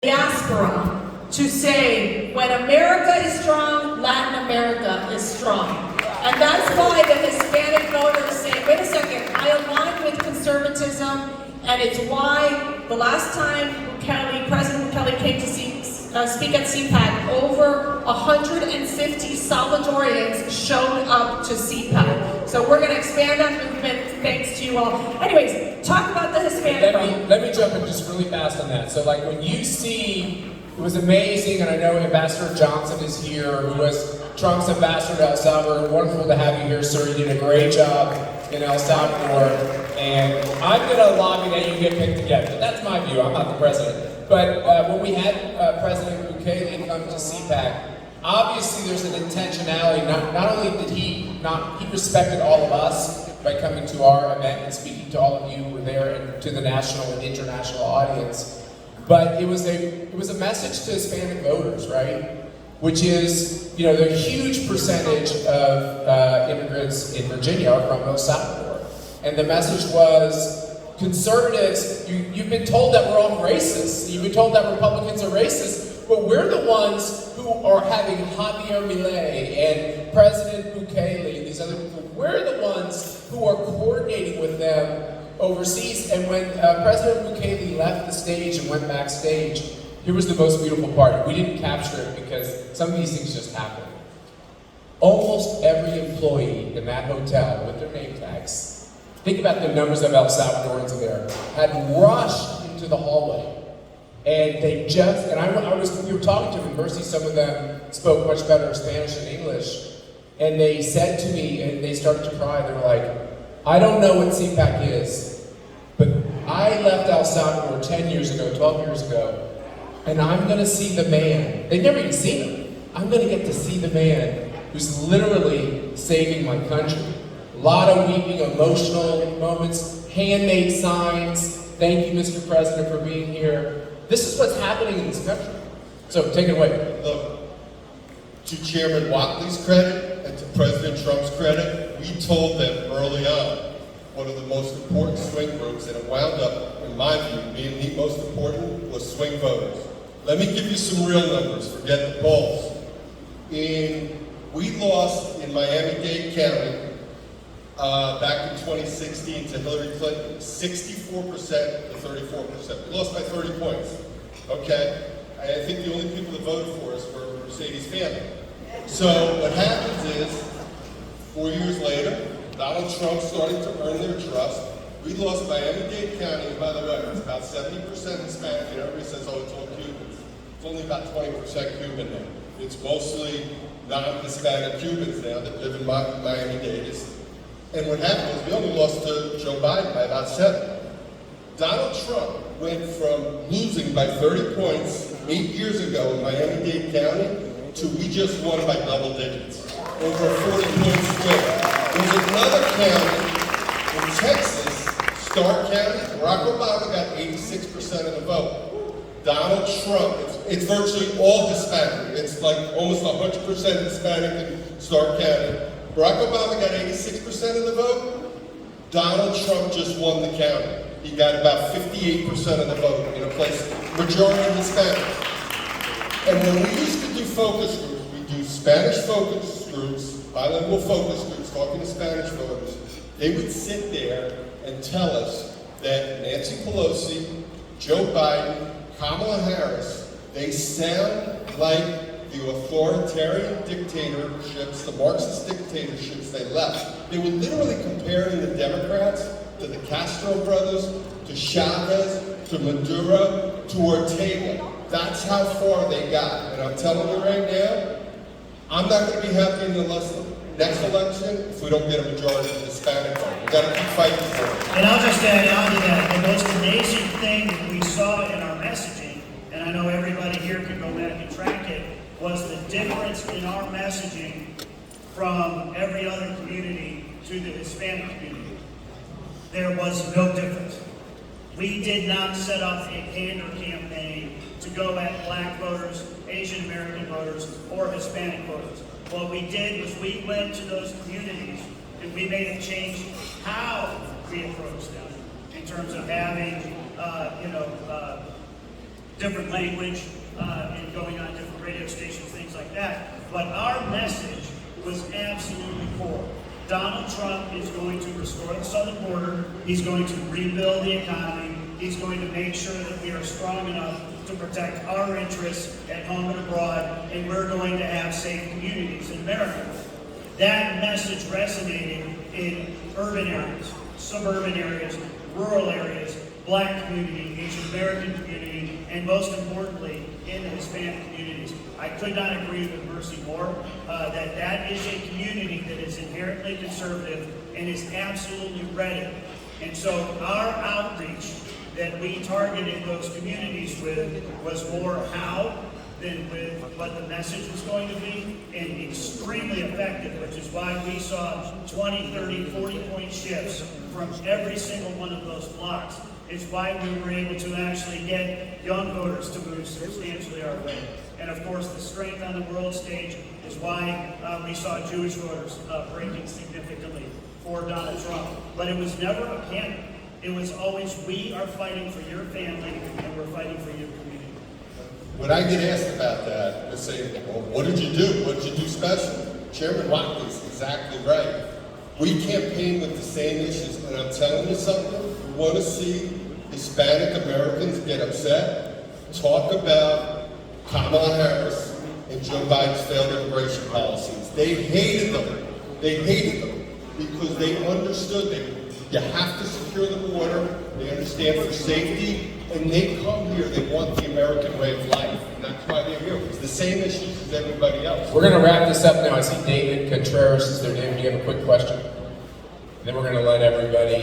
diaspora to say, when America is strong, Latin America is strong. And that's why the Hispanic voters say, wait a second, I align with conservatism, and it's why the last time President Bukele came to speak at CPAC, over 150 Salvadorians showed up to CPAC. So we're going to expand that movement thanks to you all. Anyways, talk about the Hispanic vote. Let me jump in just really fast on that. So like when you see, it was amazing, and I know Ambassador Johnson is here, who was Trump's ambassador to El Salvador. Wonderful to have you here, sir. You did a great job in El Salvador, and I'm going to lobby that you get picked again. But that's my view. I'm not the president. But when we had President Bukele come to CPAC, obviously there's an intentionality. Not only did he respected all of us by coming to our event and speaking to all of you who were there and to the national and international audience, but it was a message to Hispanic voters, right? Which is, you know, the huge percentage of immigrants in Virginia are from El Salvador. And the message was, conservatives, you've been told that we're all racist. You've been told that Republicans are racist, but we're the ones who are having Javier Milei and President Bukele and these other people. We're the ones who are coordinating with them overseas. And when President Bukele left the stage and went backstage, here was the most beautiful part. We didn't capture it because some of these things just happen. Almost every employee in that hotel with their name tags, think about the numbers of El Salvadorans there, had rushed into the hallway. And they just, and we were talking to them, Mercy, some of them spoke much better Spanish than English. And they said to me, and they started to cry, they were like, I don't know what CPAC is, but I left El Salvador 10 years ago, 12 years ago, and I'm gonna see the man. They've never even seen him. I'm gonna get to see the man who's literally saving my country. A lot of weeping, emotional moments, handmade signs. Thank you, Mr. President, for being here. This is what's happening in this country. So take it away. Look, to Chairman Whatley's credit and to President Trump's credit, we told them early on one of the most important swing groups, and it wound up, in my view, being the most important, was swing voters. Let me give you some real numbers, forget the polls. We lost in Miami-Dade County back in 2016 to Hillary Clinton, 64% to 34%. We lost by 30 points, okay? I think the only people that voted for us were Mercedes family. So what happens is, 4 years later, Donald Trump started to earn their trust. We lost Miami-Dade County, and by the way, it's about 70% Hispanic. You know, everybody says, oh, it's all Cubans. It's only about 20% Cuban now. It's mostly non-Hispanic Cubans now that live in Miami-Dade. And what happened was we only lost to Joe Biden by about 7. Donald Trump went from losing by 30 points 8 years ago in Miami-Dade County to we just won by double digits, over a 40-point swing. There's another county in Texas, Stark County. Barack Obama got 86% of the vote. Donald Trump, it's virtually all Hispanic. It's like almost 100% Hispanic in Stark County. Barack Obama got 86% of the vote. Donald Trump just won the county. He got about 58% of the vote in a place majority Hispanic. And when we used to do focus groups, we do Spanish focus groups, bilingual focus groups, talking to Spanish voters. They would sit there and tell us that Nancy Pelosi, Joe Biden, Kamala Harris, they sound like the authoritarian dictatorships, the Marxist dictatorships they left. They were literally comparing the Democrats to the Castro brothers, to Chavez, to Maduro, to Ortega. That's how far they got. And I'm telling you right now, I'm not going to be happy in the next election if we don't get a majority of the Hispanic vote. We've got to keep fighting for it. And I'll just add on to that, the most amazing thing that we saw in our messaging, and I know everybody here can go back and track it, was the difference in our messaging from every other community to the Hispanic community. There was no difference. We did not set up a pander campaign to go at black voters, Asian American voters, or Hispanic voters. What we did was we went to those communities and we made a change how we approach them in terms of having, different language and going on different radio stations, things like that. But our message was absolutely core. Donald Trump is going to restore the southern border. He's going to rebuild the economy. He's going to make sure that we are strong enough to protect our interests at home and abroad, and we're going to have safe communities in America. That message resonated in urban areas, suburban areas, rural areas, Black community, Asian American community, and most importantly, in the Hispanic communities. I could not agree with Mercy more that is a community that is inherently conservative and is absolutely ready. And so our outreach that we targeted those communities with was more how than with what the message was going to be, and extremely effective, which is why we saw 20, 30, 40-point shifts from every single one of those blocks. It's why we were able to actually get young voters to move substantially our way. And of course, the strength on the world stage is why we saw Jewish voters breaking significantly for Donald Trump. But it was never a panic. It was always, we are fighting for your family and we're fighting for your community. When I get asked about that, they say, well, what did you do? What did you do special? Chairman Wackley's exactly right. We campaign with the same issues, and I'm telling you something, we want to see Hispanic Americans get upset, talk about Kamala Harris and Joe Biden's failed immigration policies. They hated them. They hated them because they understood that you have to secure the border, they understand for safety, and they come here, they want the American way of life, and that's why they're here. It's the same issues as everybody else. We're going to wrap this up now. I see David Contreras is their name. Do you have a quick question? And then we're going to let everybody